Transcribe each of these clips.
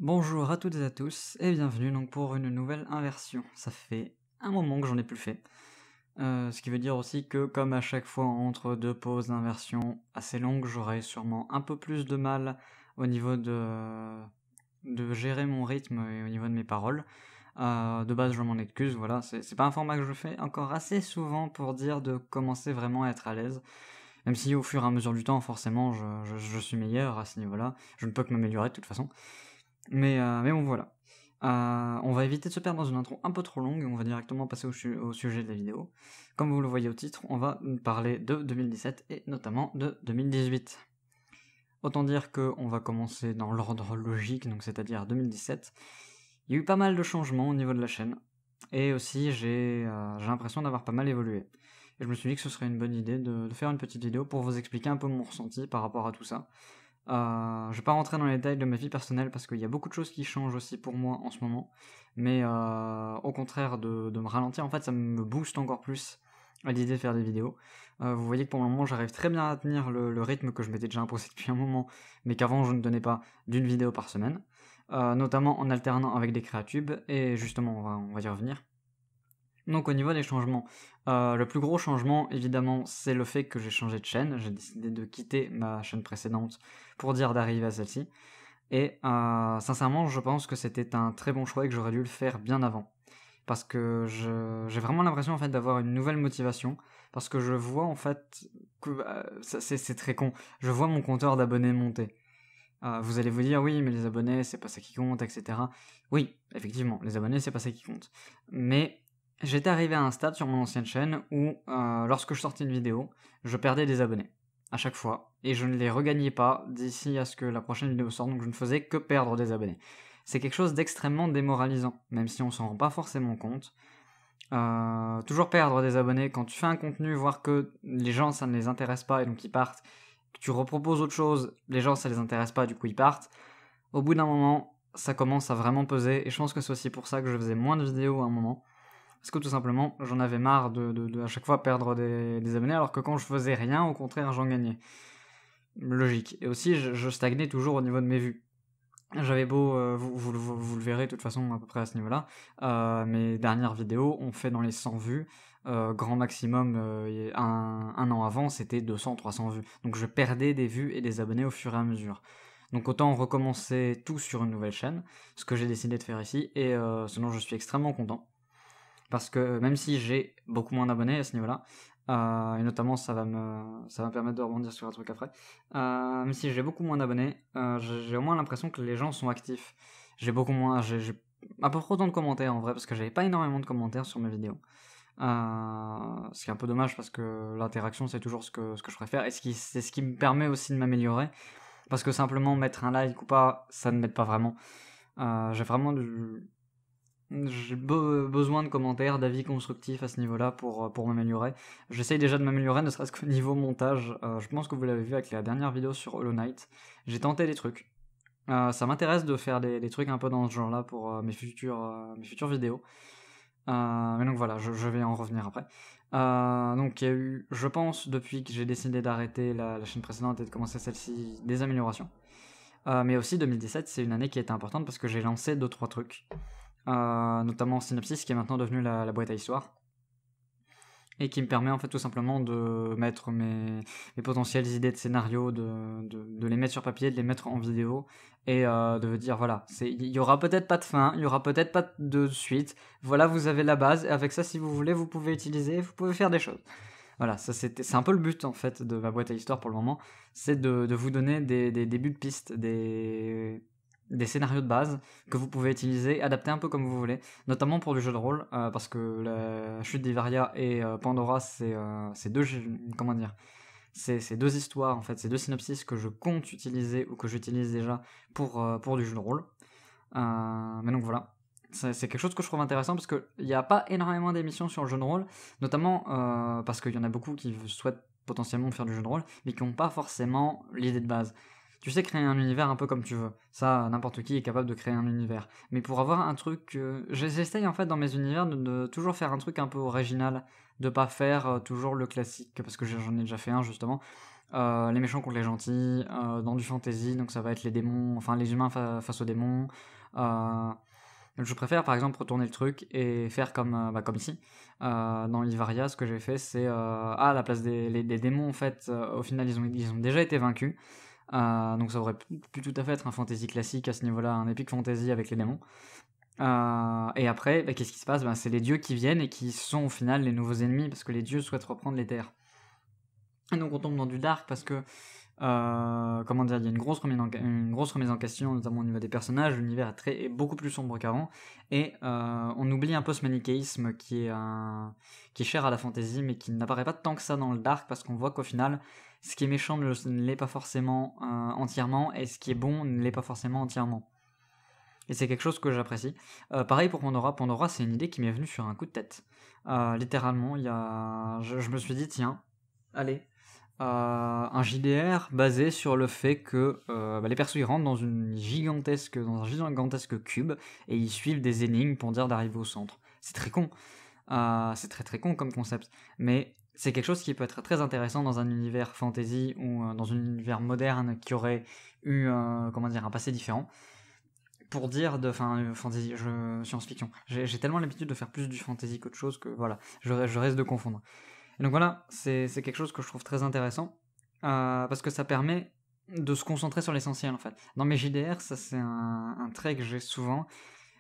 Bonjour à toutes et à tous et bienvenue donc pour une nouvelle inversion. Ça fait un moment que j'en ai plus fait. Ce qui veut dire aussi que comme à chaque fois entre deux pauses d'inversion assez longues, j'aurai sûrement un peu plus de mal au niveau de gérer mon rythme et au niveau de mes paroles. De base je m'en excuse, voilà, c'est pas un format que je fais encore assez souvent pour dire de commencer vraiment à être à l'aise. Même si au fur et à mesure du temps, forcément, je suis meilleur à ce niveau-là. Je ne peux que m'améliorer de toute façon. Mais bon, voilà. On va éviter de se perdre dans une intro un peu trop longue et on va directement passer au sujet de la vidéo. Comme vous le voyez au titre, on va parler de 2017 et notamment de 2018. Autant dire qu'on va commencer dans l'ordre logique, donc c'est-à-dire 2017. Il y a eu pas mal de changements au niveau de la chaîne, et aussi j'ai l'impression d'avoir pas mal évolué. Et je me suis dit que ce serait une bonne idée de faire une petite vidéo pour vous expliquer un peu mon ressenti par rapport à tout ça. Je vais pas rentrer dans les détails de ma vie personnelle parce qu'il y a beaucoup de choses qui changent aussi pour moi en ce moment, mais au contraire de me ralentir, en fait ça me booste encore plus à l'idée de faire des vidéos. Vous voyez que pour le moment j'arrive très bien à tenir le rythme que je m'étais déjà imposé depuis un moment, mais qu'avant je ne tenais pas d'une vidéo par semaine, notamment en alternant avec des créatubes, et justement on va y revenir. Donc au niveau des changements, le plus gros changement évidemment c'est le fait que j'ai changé de chaîne, j'ai décidé de quitter ma chaîne précédente pour dire d'arriver à celle-ci, et sincèrement je pense que c'était un très bon choix et que j'aurais dû le faire bien avant, parce que j'ai vraiment l'impression en fait d'avoir une nouvelle motivation, parce que je vois en fait que c'est très con, je vois mon compteur d'abonnés monter. Vous allez vous dire oui mais les abonnés c'est pas ça qui compte, etc. Oui, effectivement, les abonnés c'est pas ça qui compte, mais j'étais arrivé à un stade sur mon ancienne chaîne où lorsque je sortais une vidéo, je perdais des abonnés à chaque fois, et je ne les regagnais pas d'ici à ce que la prochaine vidéo sorte, donc je ne faisais que perdre des abonnés. C'est quelque chose d'extrêmement démoralisant, même si on s'en rend pas forcément compte. Toujours perdre des abonnés quand tu fais un contenu, voir que les gens ça ne les intéresse pas et donc ils partent, que tu reproposes autre chose, les gens ça les intéresse pas, du coup ils partent. Au bout d'un moment, ça commence à vraiment peser, et je pense que c'est aussi pour ça que je faisais moins de vidéos à un moment. Parce que tout simplement, j'en avais marre de à chaque fois perdre des abonnés, alors que quand je faisais rien, au contraire, j'en gagnais. Logique. Et aussi, je stagnais toujours au niveau de mes vues. J'avais beau, vous le verrez de toute façon à peu près à ce niveau-là, mes dernières vidéos ont fait dans les 100 vues, grand maximum, un an avant, c'était 200-300 vues. Donc je perdais des vues et des abonnés au fur et à mesure. Donc autant recommencer tout sur une nouvelle chaîne, ce que j'ai décidé de faire ici, et ce dont je suis extrêmement content. Parce que même si j'ai beaucoup moins d'abonnés à ce niveau-là, et notamment ça va me permettre de rebondir sur un truc après, même si j'ai beaucoup moins d'abonnés, j'ai au moins l'impression que les gens sont actifs. J'ai à peu près autant de commentaires en vrai, parce que j'avais pas énormément de commentaires sur mes vidéos. Ce qui est un peu dommage parce que l'interaction c'est toujours ce que je préfère, et c'est ce qui me permet aussi de m'améliorer, parce que simplement mettre un like ou pas, ça ne m'aide pas vraiment. J'ai besoin de commentaires, d'avis constructifs à ce niveau-là pour m'améliorer. J'essaye déjà de m'améliorer, ne serait-ce qu'au niveau montage. Je pense que vous l'avez vu avec la dernière vidéo sur Hollow Knight. J'ai tenté des trucs. Ça m'intéresse de faire des trucs un peu dans ce genre-là pour mes futures vidéos. Mais donc voilà, je vais en revenir après. Donc il y a eu, je pense, depuis que j'ai décidé d'arrêter la chaîne précédente et de commencer celle-ci, des améliorations. Mais aussi 2017, c'est une année qui était importante parce que j'ai lancé 2-3 trucs. Notamment Synopsis qui est maintenant devenu la boîte à histoire, et qui me permet en fait tout simplement de mettre mes potentielles idées de scénario, de les mettre sur papier, de les mettre en vidéo, et de dire voilà, il y aura peut-être pas de fin, il y aura peut-être pas de suite, voilà, vous avez la base, et avec ça si vous voulez vous pouvez utiliser, vous pouvez faire des choses. Voilà, c'est un peu le but en fait de ma boîte à histoire pour le moment, c'est de vous donner des débuts de piste, des scénarios de base que vous pouvez utiliser, adapter un peu comme vous voulez, notamment pour du jeu de rôle, parce que la chute d'Ivaria et Pandora, c'est deux, comment dire, c'est deux histoires en fait, c'est deux synopsis que je compte utiliser ou que j'utilise déjà pour du jeu de rôle. Mais donc voilà. C'est quelque chose que je trouve intéressant parce qu'il n'y a pas énormément d'émissions sur le jeu de rôle, notamment parce qu'il y en a beaucoup qui souhaitent potentiellement faire du jeu de rôle, mais qui n'ont pas forcément l'idée de base. Tu sais créer un univers un peu comme tu veux, ça n'importe qui est capable de créer un univers, mais pour avoir un truc, j'essaye en fait dans mes univers de toujours faire un truc un peu original, de pas faire toujours le classique, parce que j'en ai déjà fait un justement, les méchants contre les gentils, dans du fantasy, donc ça va être les démons, enfin les humains face aux démons. Je préfère par exemple retourner le truc et faire comme ici. Dans Ivaria, ce que j'ai fait, c'est à la place des démons, en fait, au final ils ont déjà été vaincus. Donc ça aurait pu tout à fait être un fantasy classique à ce niveau-là, un epic fantasy avec les démons. Et après, qu'est-ce qui se passe? C'est les dieux qui viennent et qui sont au final les nouveaux ennemis parce que les dieux souhaitent reprendre les terres. Et donc on tombe dans du dark parce que comment dire, il y a une grosse remise en question, notamment au niveau des personnages. L'univers est beaucoup plus sombre qu'avant, et on oublie un peu ce manichéisme qui est cher à la fantasy, mais qui n'apparaît pas tant que ça dans le dark, parce qu'on voit qu'au final, ce qui est méchant ne l'est pas forcément entièrement, et ce qui est bon ne l'est pas forcément entièrement. Et c'est quelque chose que j'apprécie. Pareil pour Pandora. Pandora, c'est une idée qui m'est venue sur un coup de tête. Littéralement, je me suis dit, tiens, allez, un JDR basé sur le fait que les persos ils rentrent dans un gigantesque cube et ils suivent des énigmes pour dire d'arriver au centre. C'est très con. C'est très très con comme concept. Mais c'est quelque chose qui peut être très intéressant dans un univers fantasy ou dans un univers moderne qui aurait eu un passé différent. Pour dire fantasy, science-fiction. J'ai tellement l'habitude de faire plus du fantasy qu'autre chose que voilà, je reste de confondre. Et donc voilà, c'est quelque chose que je trouve très intéressant, parce que ça permet de se concentrer sur l'essentiel en fait. Dans mes JDR, ça c'est un trait que j'ai souvent,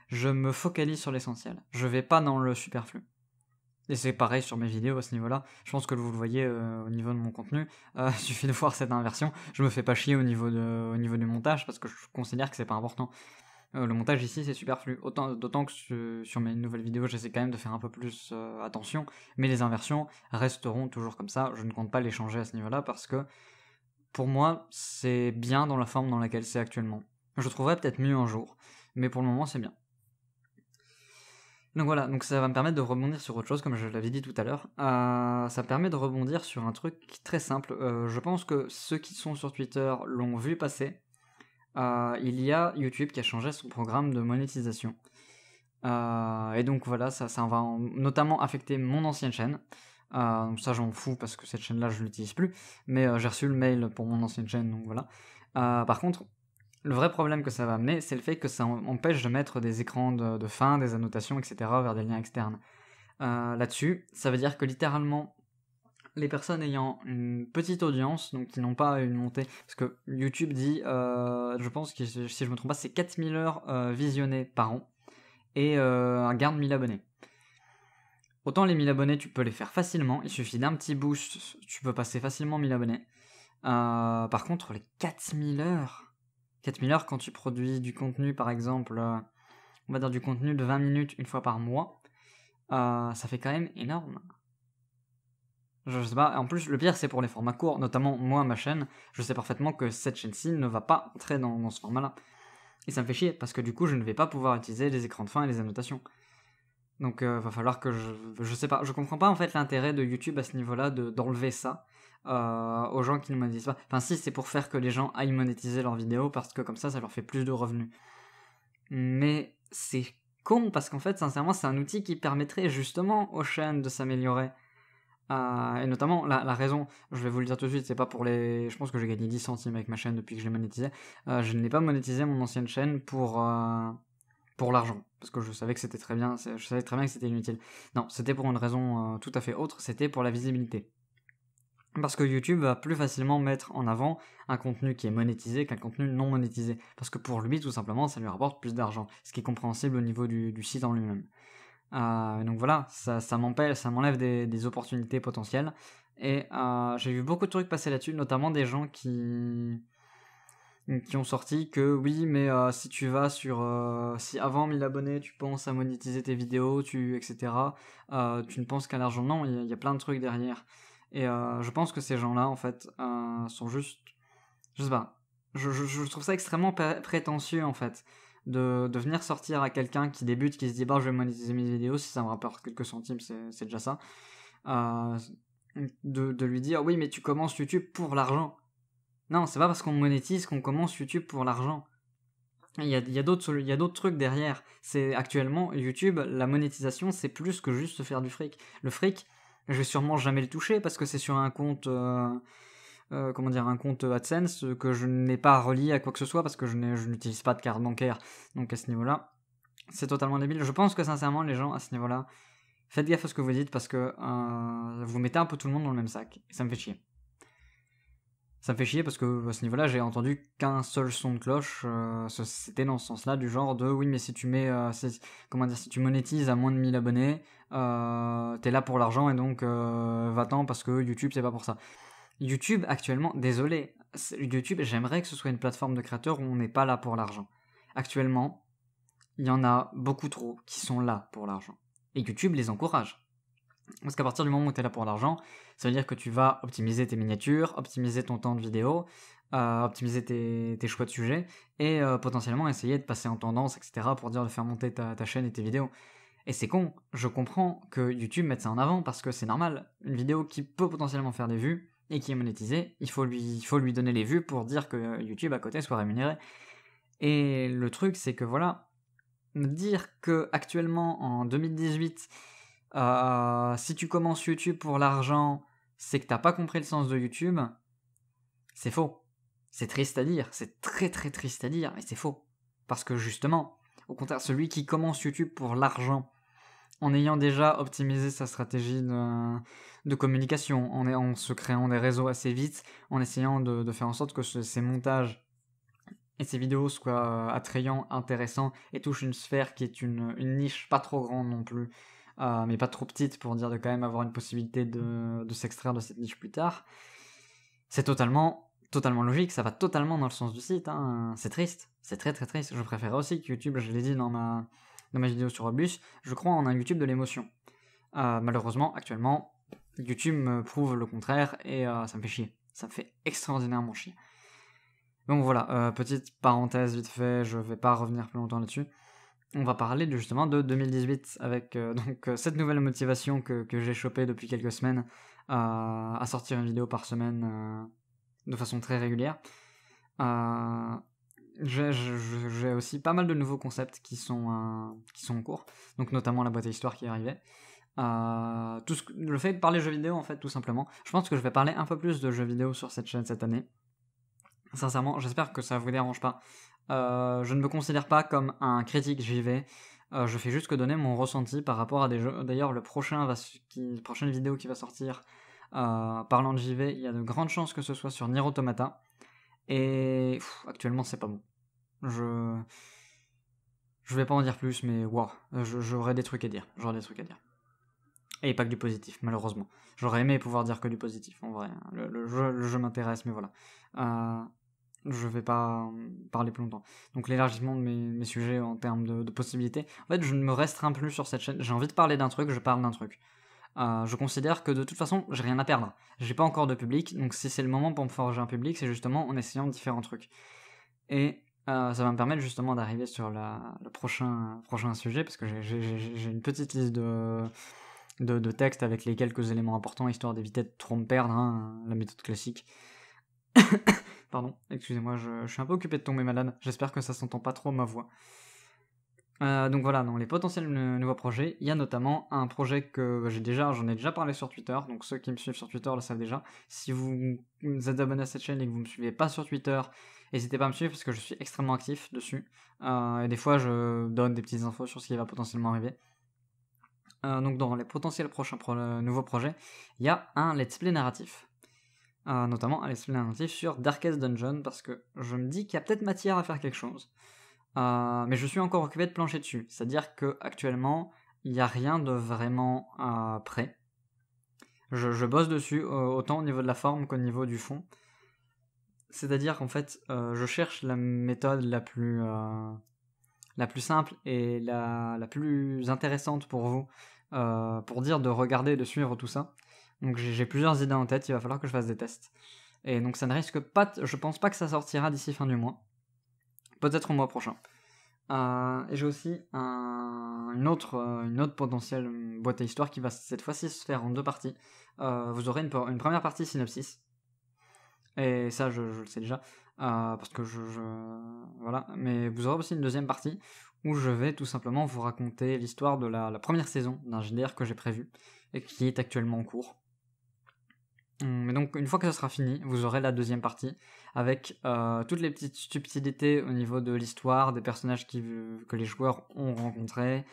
je me focalise sur l'essentiel. Je vais pas dans le superflu. Et c'est pareil sur mes vidéos à ce niveau-là. Je pense que vous le voyez au niveau de mon contenu. Il suffit de voir cette inversion. Je me fais pas chier au niveau du montage parce que je considère que c'est pas important. Le montage ici c'est superflu, d'autant que sur mes nouvelles vidéos j'essaie quand même de faire un peu plus attention, mais les inversions resteront toujours comme ça, je ne compte pas les changer à ce niveau-là parce que pour moi c'est bien dans la forme dans laquelle c'est actuellement. Je trouverais peut-être mieux un jour, mais pour le moment c'est bien. Donc voilà, donc ça va me permettre de rebondir sur autre chose comme je l'avais dit tout à l'heure. Ça me permet de rebondir sur un truc très simple. Je pense que ceux qui sont sur Twitter l'ont vu passer. Il y a YouTube qui a changé son programme de monétisation. Et donc voilà, ça va notamment affecter mon ancienne chaîne. Donc ça j'en fous parce que cette chaîne-là je l'utilise plus. Mais j'ai reçu le mail pour mon ancienne chaîne, donc voilà. Par contre, le vrai problème que ça va amener, c'est le fait que ça empêche de mettre des écrans de fin, des annotations, etc. vers des liens externes. Là-dessus, ça veut dire que littéralement, les personnes ayant une petite audience, donc qui n'ont pas une montée, parce que YouTube dit, je pense que si je me trompe pas, c'est 4000 heures visionnées par an, et un gain de 1000 abonnés. Autant les 1000 abonnés, tu peux les faire facilement, il suffit d'un petit boost, tu peux passer facilement 1000 abonnés. Par contre, les 4000 heures quand tu produis du contenu, par exemple, on va dire du contenu de 20 minutes une fois par mois, ça fait quand même énorme. Je sais pas, en plus le pire c'est pour les formats courts, notamment moi ma chaîne, je sais parfaitement que cette chaîne-ci ne va pas entrer dans ce format-là. Et ça me fait chier, parce que du coup je ne vais pas pouvoir utiliser les écrans de fin et les annotations. Donc va falloir que je sais pas, je comprends pas en fait l'intérêt de YouTube à ce niveau-là d'enlever ça aux gens qui ne monétisent pas. Enfin si, c'est pour faire que les gens aillent monétiser leurs vidéos, parce que comme ça leur fait plus de revenus. Mais c'est con, parce qu'en fait sincèrement c'est un outil qui permettrait justement aux chaînes de s'améliorer. Et notamment, la raison, je vais vous le dire tout de suite, c'est pas pour les... Je pense que j'ai gagné 10 centimes avec ma chaîne depuis que je l'ai monétisé. Je n'ai pas monétisé mon ancienne chaîne pour l'argent, parce que je savais que c'était très bien, je savais très bien que c'était inutile. Non, c'était pour une raison tout à fait autre, c'était pour la visibilité. Parce que YouTube va plus facilement mettre en avant un contenu qui est monétisé qu'un contenu non monétisé. Parce que pour lui, tout simplement, ça lui rapporte plus d'argent, ce qui est compréhensible au niveau du site en lui-même. Donc voilà, ça m'enlève des opportunités potentielles. Et j'ai vu beaucoup de trucs passer là-dessus, notamment des gens qui ont sorti que oui, mais si tu vas si avant 1000 abonnés tu penses à monétiser tes vidéos, etc., tu ne penses qu'à l'argent. Non, il y a plein de trucs derrière. Et je pense que ces gens-là, en fait, sont juste... Je sais pas. Je trouve ça extrêmement prétentieux, en fait, de venir sortir à quelqu'un qui débute, qui se dit bah je vais monétiser mes vidéos, si ça me rapporte quelques centimes c'est déjà ça, de lui dire oui mais tu commences YouTube pour l'argent. Non, c'est pas parce qu'on monétise qu'on commence YouTube pour l'argent. Il y a d'autres trucs derrière. C'est actuellement YouTube, la monétisation c'est plus que juste faire du fric. Le fric, je vais sûrement jamais le toucher parce que c'est sur un compte un compte AdSense que je n'ai pas relié à quoi que ce soit parce que je n'utilise pas de carte bancaire. Donc à ce niveau-là, c'est totalement débile. Je pense que sincèrement, les gens à ce niveau-là, faites gaffe à ce que vous dites parce que vous mettez un peu tout le monde dans le même sac. Et ça me fait chier. Ça me fait chier parce que à ce niveau-là, j'ai entendu qu'un seul son de cloche. C'était dans ce sens-là, du genre de oui, mais si tu mets, si tu monétises à moins de 1000 abonnés, t'es là pour l'argent et donc va-t'en parce que YouTube c'est pas pour ça. YouTube actuellement, désolé, YouTube, j'aimerais que ce soit une plateforme de créateurs où on n'est pas là pour l'argent. Actuellement, il y en a beaucoup trop qui sont là pour l'argent. Et YouTube les encourage. Parce qu'à partir du moment où tu es là pour l'argent, ça veut dire que tu vas optimiser tes miniatures, optimiser ton temps de vidéo, optimiser tes choix de sujets, et potentiellement essayer de passer en tendance, etc. pour dire de faire monter ta chaîne et tes vidéos. Et c'est con, je comprends que YouTube mette ça en avant parce que c'est normal. Une vidéo qui peut potentiellement faire des vues et qui est monétisée, il faut lui donner les vues pour dire que YouTube à côté soit rémunéré. Et le truc, c'est que voilà, me dire que actuellement en 2018, si tu commences YouTube pour l'argent, c'est que t'as pas compris le sens de YouTube, c'est faux. C'est triste à dire, c'est très très triste à dire, mais c'est faux. Parce que justement, au contraire, celui qui commence YouTube pour l'argent, en ayant déjà optimisé sa stratégie de communication, en se créant des réseaux assez vite, en essayant de faire en sorte que ces montages et ces vidéos soient attrayants, intéressants, et touchent une sphère qui est une niche pas trop grande non plus, mais pas trop petite pour dire de quand même avoir une possibilité de s'extraire de cette niche plus tard, c'est totalement logique, ça va totalement dans le sens du site, hein. C'est triste, c'est très très triste. Je préférerais aussi que YouTube, je l'ai dit dans ma vidéo sur Robus, je crois en un YouTube de l'émotion. Malheureusement, actuellement, YouTube me prouve le contraire et ça me fait chier. Ça me fait extraordinairement chier. Donc voilà, petite parenthèse vite fait, je vais pas revenir plus longtemps là-dessus. On va parler justement de 2018 avec cette nouvelle motivation que j'ai chopée depuis quelques semaines à sortir une vidéo par semaine de façon très régulière. J'ai aussi pas mal de nouveaux concepts qui sont en cours, donc notamment la boîte à histoire qui est arrivée. Le fait de parler jeux vidéo en fait tout simplement. Je pense que je vais parler un peu plus de jeux vidéo sur cette chaîne cette année. Sincèrement, j'espère que ça vous dérange pas. Je ne me considère pas comme un critique JV. Je fais juste que donner mon ressenti par rapport à des jeux. D'ailleurs, la prochaine vidéo qui va sortir parlant de JV, il y a de grandes chances que ce soit sur Nier Automata. Et actuellement, c'est pas bon. Je vais pas en dire plus, mais waouh, j'aurais des trucs à dire. Et pas que du positif, malheureusement. J'aurais aimé pouvoir dire que du positif, en vrai. Le jeu m'intéresse, mais voilà. Je vais pas parler plus longtemps. Donc l'élargissement de mes sujets en termes de possibilités. En fait, je ne me restreins plus sur cette chaîne. J'ai envie de parler d'un truc, je parle d'un truc. Je considère que de toute façon, j'ai rien à perdre. J'ai pas encore de public, donc si c'est le moment pour me forger un public, c'est justement en essayant différents trucs. Et ça va me permettre justement d'arriver sur le prochain sujet, parce que j'ai une petite liste de textes avec les quelques éléments importants, histoire d'éviter de trop me perdre, hein, la méthode classique. Pardon, excusez-moi, je suis un peu occupé de tomber malade, j'espère que ça s'entend pas trop ma voix. Donc voilà, dans les potentiels nouveaux projets, il y a notamment un projet que j'en ai déjà parlé sur Twitter, donc ceux qui me suivent sur Twitter le savent déjà. Si vous êtes abonné à cette chaîne et que vous ne me suivez pas sur Twitter, n'hésitez pas à me suivre parce que je suis extrêmement actif dessus. Et des fois, je donne des petites infos sur ce qui va potentiellement arriver. Donc dans les potentiels prochains nouveaux projets, il y a un let's play narratif. Notamment un let's play narratif sur Darkest Dungeon, parce que je me dis qu'il y a peut-être matière à faire quelque chose. Mais je suis encore occupé de plancher dessus, c'est-à-dire que actuellement il n'y a rien de vraiment prêt. Je bosse dessus autant au niveau de la forme qu'au niveau du fond. C'est-à-dire qu'en fait, je cherche la méthode la plus simple et la plus intéressante pour vous, pour dire de regarder et de suivre tout ça. Donc j'ai plusieurs idées en tête, il va falloir que je fasse des tests. Et donc ça ne risque pas, je pense pas que ça sortira d'ici fin du mois. Peut-être au mois prochain. Et j'ai aussi une autre potentielle boîte à histoire qui va cette fois-ci se faire en 2 parties. Vous aurez une première partie synopsis. Et ça, je le sais déjà. Parce que voilà. Mais vous aurez aussi une deuxième partie où je vais tout simplement vous raconter l'histoire de la première saison d'un JDR que j'ai prévu et qui est actuellement en cours. Mais donc, une fois que ça sera fini, vous aurez la deuxième partie avec toutes les petites subtilités au niveau de l'histoire, des personnages que les joueurs ont rencontrés,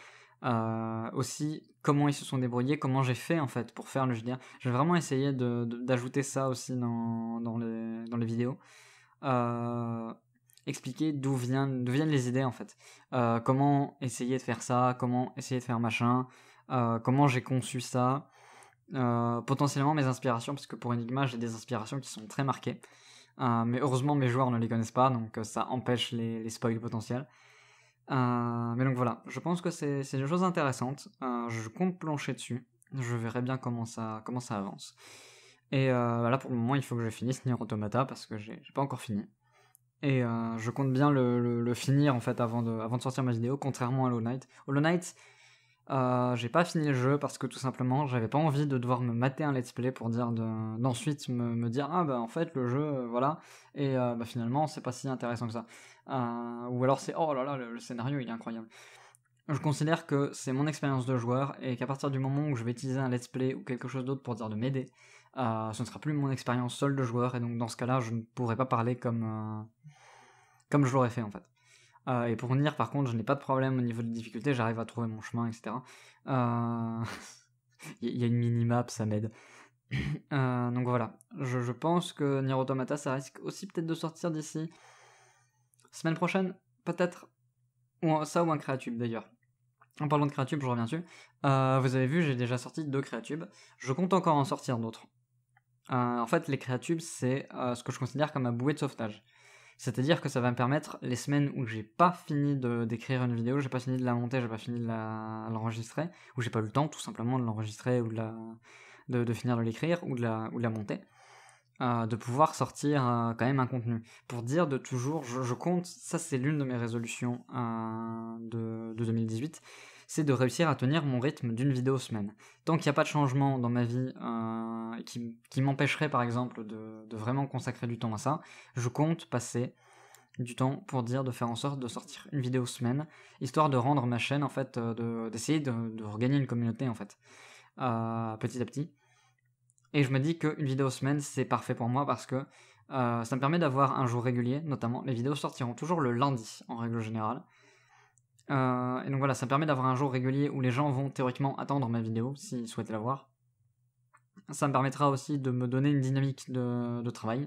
aussi comment ils se sont débrouillés, comment j'ai fait en fait pour faire le JDR. Je vais vraiment essayer d'ajouter ça aussi dans les vidéos. Expliquer d'où viennent les idées en fait. Comment essayer de faire ça, comment essayer de faire machin, comment j'ai conçu ça. Potentiellement mes inspirations, parce que pour Enigma j'ai des inspirations qui sont très marquées, mais heureusement mes joueurs ne les connaissent pas, donc ça empêche les spoils potentiels. Mais donc voilà, je pense que c'est une chose intéressante, je compte plancher dessus, je verrai bien comment ça avance. Et là pour le moment il faut que je finisse Nier Automata, parce que j'ai pas encore fini. Et je compte bien le finir en fait avant de sortir ma vidéo, contrairement à Hollow Knight. Hollow Knight, j'ai pas fini le jeu parce que tout simplement j'avais pas envie de devoir me mater un let's play pour dire d'ensuite me dire ah bah en fait le jeu voilà, et bah finalement c'est pas si intéressant que ça, ou alors c'est oh là là le scénario il est incroyable. Je considère que c'est mon expérience de joueur et qu'à partir du moment où je vais utiliser un let's play ou quelque chose d'autre pour dire de m'aider, ce ne sera plus mon expérience seule de joueur, et donc dans ce cas-là je ne pourrai pas parler comme je l'aurais fait en fait. Et pour Nier, par contre, je n'ai pas de problème au niveau de difficulté, j'arrive à trouver mon chemin, etc. Il y a une minimap, ça m'aide. Donc voilà, je pense que Nier Automata, ça risque aussi peut-être de sortir d'ici semaine prochaine, peut-être. Ou ça ou un Créatube d'ailleurs. En parlant de Créatube, je reviens dessus. Vous avez vu, j'ai déjà sorti 2 Créatubes. Je compte encore en sortir d'autres. En fait, les Créatubes, c'est ce que je considère comme ma bouée de sauvetage. C'est-à-dire que ça va me permettre, les semaines où j'ai pas fini d'écrire une vidéo, j'ai pas fini de la monter, j'ai pas fini de l'enregistrer, ou j'ai pas eu le temps tout simplement de l'enregistrer ou de finir de l'écrire ou de la monter, de pouvoir sortir quand même un contenu. Pour dire de toujours, je compte, ça c'est l'une de mes résolutions de 2018, c'est de réussir à tenir mon rythme d'une vidéo semaine. Tant qu'il n'y a pas de changement dans ma vie qui m'empêcherait par exemple de vraiment consacrer du temps à ça, je compte passer du temps pour dire de faire en sorte de sortir une vidéo semaine, histoire de rendre ma chaîne en fait, d'essayer de regagner une communauté en fait, petit à petit. Et je me dis qu'une vidéo semaine c'est parfait pour moi parce que ça me permet d'avoir un jour régulier, notamment les vidéos sortiront toujours le lundi en règle générale. Et donc voilà, ça me permet d'avoir un jour régulier où les gens vont théoriquement attendre ma vidéo s'ils souhaitent la voir. Ça me permettra aussi de me donner une dynamique de travail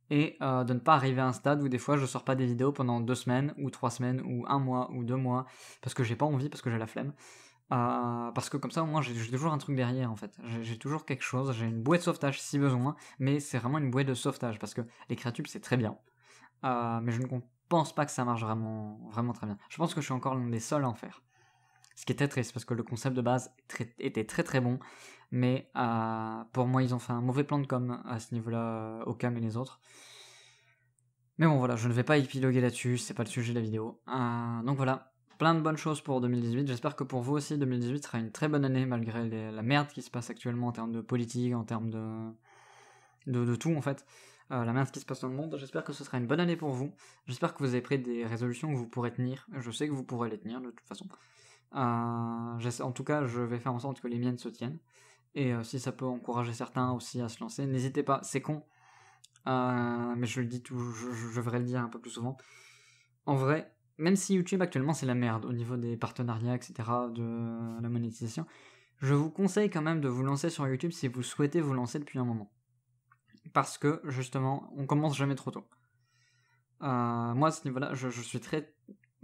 et de ne pas arriver à un stade où des fois je sors pas des vidéos pendant 2 semaines ou 3 semaines ou 1 mois ou 2 mois parce que j'ai pas envie, parce que j'ai la flemme. Parce que comme ça au moins j'ai toujours un truc derrière en fait, j'ai toujours quelque chose, j'ai une bouée de sauvetage si besoin, mais c'est vraiment une bouée de sauvetage parce que les Créatubes c'est très bien, mais je ne pense pas que ça marche vraiment très bien. Je pense que je suis encore l'un des seuls à en faire. Ce qui est très triste parce que le concept de base était très très bon, mais pour moi ils ont fait un mauvais plan de com à ce niveau-là, Ocam et les autres. Mais bon voilà, je ne vais pas épiloguer là-dessus, c'est pas le sujet de la vidéo. Donc voilà, plein de bonnes choses pour 2018, j'espère que pour vous aussi 2018 sera une très bonne année malgré la merde qui se passe actuellement en termes de politique, en termes de tout en fait. La merde qui se passe dans le monde, j'espère que ce sera une bonne année pour vous, j'espère que vous avez pris des résolutions que vous pourrez tenir, je sais que vous pourrez les tenir de toute façon. En tout cas, je vais faire en sorte que les miennes se tiennent, et si ça peut encourager certains aussi à se lancer, n'hésitez pas, c'est con, mais je le dis je devrais le dire un peu plus souvent. En vrai, même si YouTube actuellement c'est la merde au niveau des partenariats, etc., de la monétisation, je vous conseille quand même de vous lancer sur YouTube si vous souhaitez vous lancer depuis un moment. Parce que, justement, on commence jamais trop tôt. Moi, à ce niveau-là, je suis très...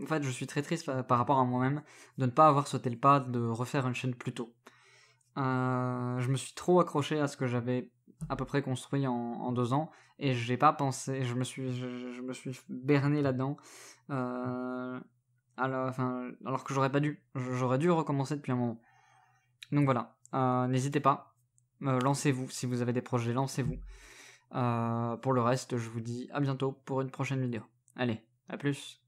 En fait, je suis très triste par rapport à moi-même de ne pas avoir sauté le pas de refaire une chaîne plus tôt. Je me suis trop accroché à ce que j'avais à peu près construit en 2 ans, et j'ai pas pensé, je me suis berné là-dedans, alors que j'aurais pas dû, j'aurais dû recommencer depuis un moment. Donc voilà, n'hésitez pas, lancez-vous, si vous avez des projets, lancez-vous. Pour le reste, je vous dis à bientôt pour une prochaine vidéo. Allez, à plus.